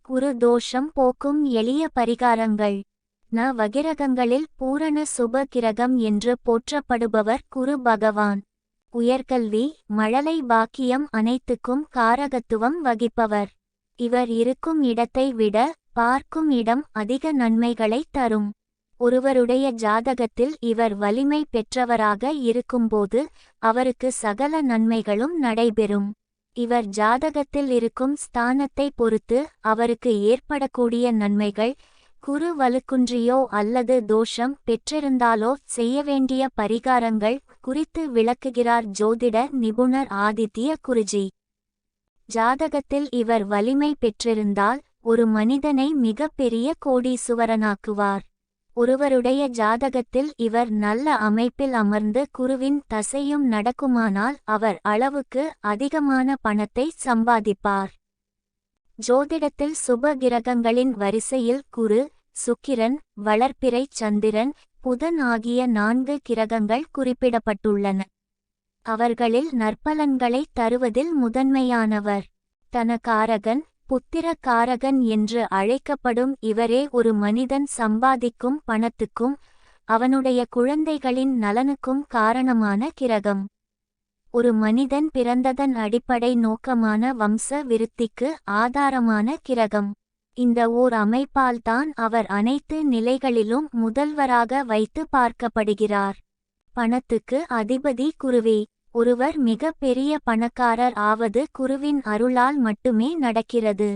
குரு தோஷம் போக்கும் எளிய பரிகாரங்கள். நவகிரகங்களில் பூரண சுப கிரகம் என்று போற்றப்படுபவர் குரு பகவான். உயர்கல்வி, மழலை பாக்கியம் அனைத்துக்கும் காரகத்துவம் வகிப்பவர். இவர் இருக்கும் இடத்தை விட பார்க்கும் இடம் அதிக நன்மைகளை தரும். ஒருவருடைய ஜாதகத்தில் இவர் வலிமை பெற்றவராக இருக்கும்போது அவருக்கு சகல நன்மைகளும் நடைபெறும். இவர் ஜாதகத்தில் இருக்கும் ஸ்தானத்தை பொறுத்து அவருக்கு ஏற்படக்கூடிய நன்மைகள், குரு வலுக்குன்றியோ அல்லது தோஷம் பெற்றிருந்தாலோ செய்ய வேண்டிய பரிகாரங்கள் குறித்து விளக்குகிறார் ஜோதிட நிபுணர் ஆதித்ய குருஜி. ஜாதகத்தில் இவர் வலிமை பெற்றிருந்தால் ஒரு மனிதனை மிக பெரிய கோடீசுவரனாக்குவார். ஒருவருடைய ஜாதகத்தில் இவர் நல்ல அமைப்பில் அமர்ந்து குருவின் தசையும் நடக்குமானால் அவர் அளவுக்கு அதிகமான பணத்தை சம்பாதிப்பார். ஜோதிடத்தில் சுப கிரகங்களின் வரிசையில் குரு, சுக்கிரன், வளர்பிறை சந்திரன், புதன் ஆகிய 4 கிரகங்கள் குறிப்பிடப்பட்டுள்ளன. அவர்களில் நற்பலன்களை தருவதில் முதன்மையானவர். தனகாரகன், புத்திரகாரகன் என்று அழைக்கப்படும் இவரே ஒரு மனிதன் சம்பாதிக்கும் பணத்துக்கும் அவனுடைய குழந்தைகளின் நலனுக்கும் காரணமான கிரகம். ஒரு மனிதன் பிறந்ததன் அடிப்படை நோக்கமான வம்ச விருத்திக்கு ஆதாரமான கிரகம். இந்த ஓர் அமைப்பால்தான் அவர் அனைத்து நிலைகளிலும் முதல்வராக வைத்து பார்க்கப்படுகிறார். பணத்துக்கு அதிபதி குருவே. ஒருவர் மிக பெரிய பணக்காரர் ஆவது குருவின் அருளால் மட்டுமே நடக்கிறது.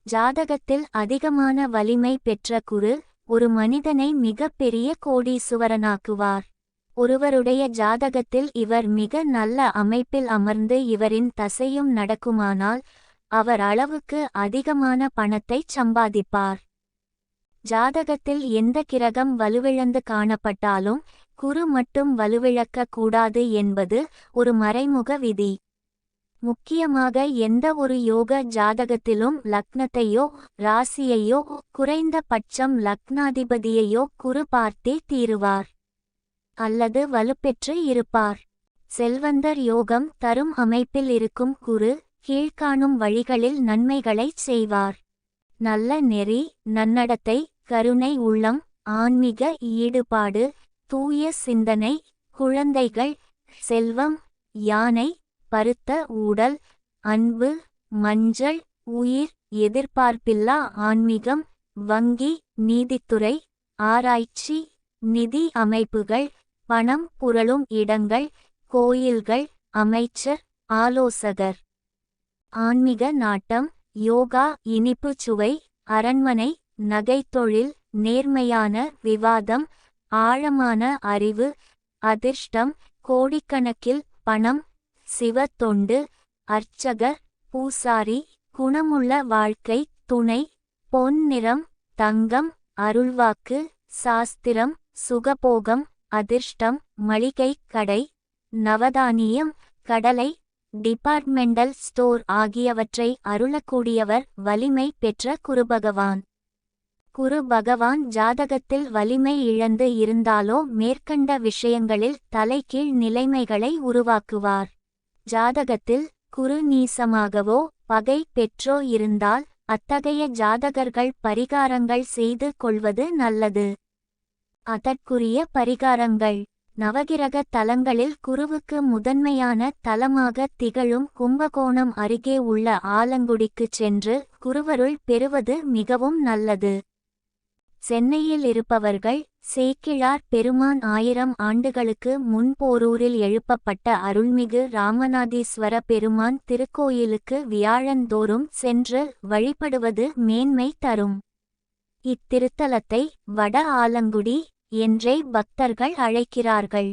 ஜாதகத்தில் அதிகமான வலிமை பெற்ற குரு ஒரு மனிதனை மிக பெரிய கோடீசுவரனாக்குவார். ஒருவருடைய ஜாதகத்தில் இவர் மிக நல்ல அமைப்பில் அமர்ந்து இவரின் தசையும் நடக்குமானால் அவர் அளவுக்கு அதிகமான பணத்தை சம்பாதிப்பார். ஜாதகத்தில் எந்த கிரகம் வலுவிழந்து காணப்பட்டாலும் குரு மட்டும் வலுவிழக்க கூடாது என்பது ஒரு மறைமுக விதி. முக்கியமாக எந்த ஒரு யோக ஜாதகத்திலும் லக்னத்தையோ ராசியையோ குறைந்த பட்சம் லக்னாதிபதியையோ குரு பார்த்தே தீருவார் அல்லது வலுப்பெற்று இருப்பார். செல்வந்தர் யோகம் தரும் அமைப்பில் இருக்கும் குரு கீழ்காணும் வழிகளில் நன்மைகளைச் செய்வார். நல்ல நெறி, நன்னடத்தை, கருணை உள்ளம், ஆன்மீக ஈடுபாடு, தூய சிந்தனை, குழந்தைகள், செல்வம், யானை, பருத்த ஊடல், அன்பு, மஞ்சள், உயிர், எதிர்பார்ப்பில்லா ஆன்மீகம், வங்கி, நீதித்துறை, ஆராய்ச்சி, நிதி அமைப்புகள், பணம் புரளும் இடங்கள், கோயில்கள், அமைச்சர், ஆலோசகர். ஆன்மீக நாட்டம், யோகா, இனிப்பு சுவை, அரண்மனை, நகைத்தொழில், நேர்மையான விவாதம், ஆழமான அறிவு, அதிர்ஷ்டம், கோடிக்கணக்கில் பணம், சிவ தொண்டு, அர்ச்சகர், பூசாரி, குணமுள்ள வாழ்க்கை துணை, பொன் நிறம், தங்கம், அருள்வாக்கு, சாஸ்திரம், சுகபோகம், அதிர்ஷ்டம், மளிகை கடை, நவதானியம், கடலை, டிபார்ட்மெண்டல் ஸ்டோர் ஆகியவற்றை அருளக்கூடியவர் வலிமை பெற்ற குருபகவான். குரு பகவான் ஜாதகத்தில் வலிமை இழந்து இருந்தாலோ மேற்கண்ட விஷயங்களில் தலைகீழ் நிலைமைகளை உருவாக்குவார். ஜாதகத்தில் குரு நீசமாகவோ பகை பெற்றோ இருந்தால் அத்தகைய ஜாதகர்கள் பரிகாரங்கள் செய்து கொள்வது நல்லது. அதற்குரிய பரிகாரங்கள். நவகிரக தலங்களில் குருவுக்கு முதன்மையான தலமாக திகழும் கும்பகோணம் அருகே உள்ள ஆலங்குடிக்குச் சென்று குருவருள் பெறுவது மிகவும் நல்லது. சென்னையில் இருப்பவர்கள் சேக்கிழார் பெருமான் 1000 ஆண்டுகளுக்கு முன் போரூரில் எழுப்பப்பட்ட அருள்மிகு ராமநாதீஸ்வர பெருமான் திருக்கோயிலுக்கு வியாழந்தோறும் சென்று வழிபடுவது மேன்மை தரும். இத்திருத்தலத்தை வட ஆலங்குடி என்றே பக்தர்கள் அழைக்கிறார்கள்.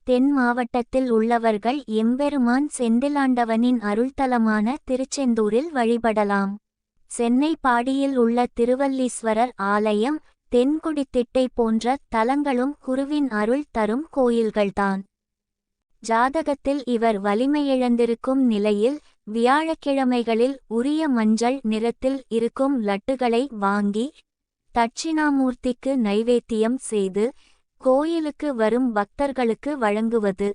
தென் மாவட்டத்தில் உள்ளவர்கள் எம்பெருமான் செந்திலாண்டவனின் அருள்தலமான திருச்செந்தூரில் வழிபடலாம். சென்னை பாடியில் உள்ள திருவல்லீஸ்வரர் ஆலயம், தென்குடித்திட்டை போன்ற தலங்களும் குருவின் அருள் தரும் கோயில்கள்தான். ஜாதகத்தில் இவர் வலிமையிழந்திருக்கும் நிலையில் வியாழக்கிழமைகளில் உரிய மஞ்சள் நிறத்தில் இருக்கும் லட்டுகளை வாங்கி தட்சிணாமூர்த்திக்கு நைவேத்தியம் செய்து கோயிலுக்கு வரும் பக்தர்களுக்கு வழங்குவது,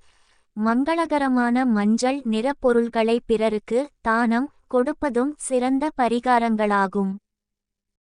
மங்களகரமான மஞ்சள் நிற பொருள்களை பிறருக்கு தானம் கொடுப்பதும் சிறந்த பரிகாரங்களாகும்.